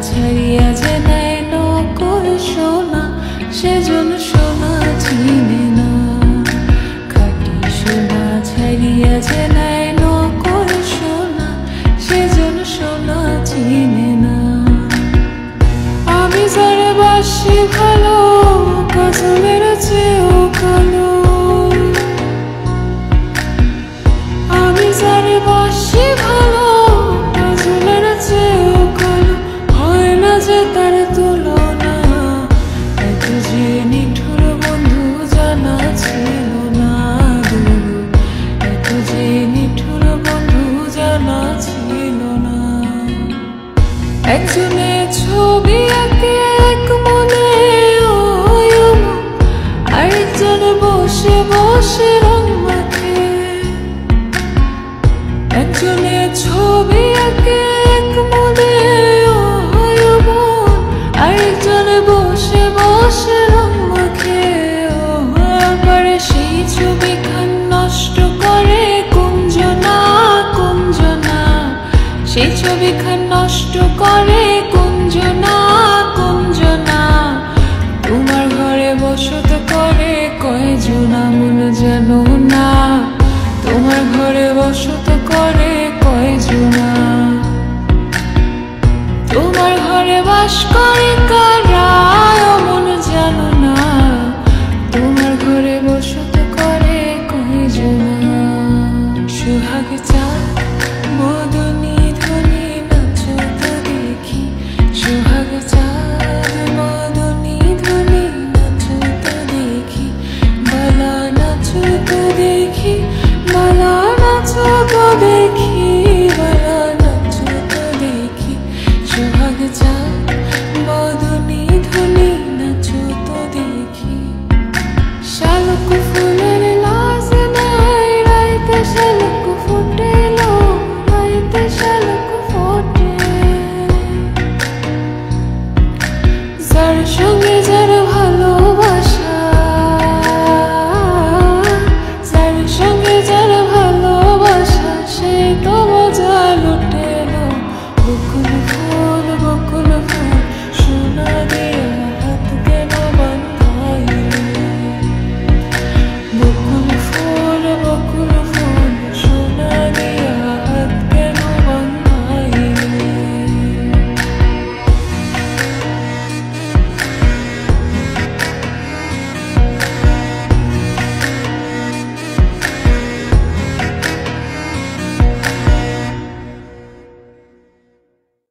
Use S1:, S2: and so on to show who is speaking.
S1: ছাড়িয়া যে নেয় নকল সোনা, সেজন সোনা চিনে না। খাঁটি সোনা ছাড়িয়া যে নেয় নকল সোনা, সেজন সোনা চিনে না। আমি যারে বাসি ভালো, কাজলের চেয়েও কালো। আমি যারে বাসি ভালো, কাজলের চেয়েও কালো। হয় না যে তার তুলনা, এত যে নিঠুর বন্ধু জানা ছিল না গো। এত যে নিঠুর বন্ধু জানা ছিল না। একজনে ছবি আঁকে এক মনে, আরেকজনে বসে বসে রং মাখে। একজনে ছবি আঁকে এক মনে, আরেকজনে বসে বসে রং মাখে। আবার সেই ছবিখান নষ্ট করে কুঞ্জনা, কুঞ্জনা। সেই ছবিখান নষ্ট করে কুঞ্জনা, কুঞ্জনা। তোমার ঘরে বসত করে কয়জনা মন জানো না। তোমার ঘরে বসত করে কয়জনা, তোমার ঘরে বাস করে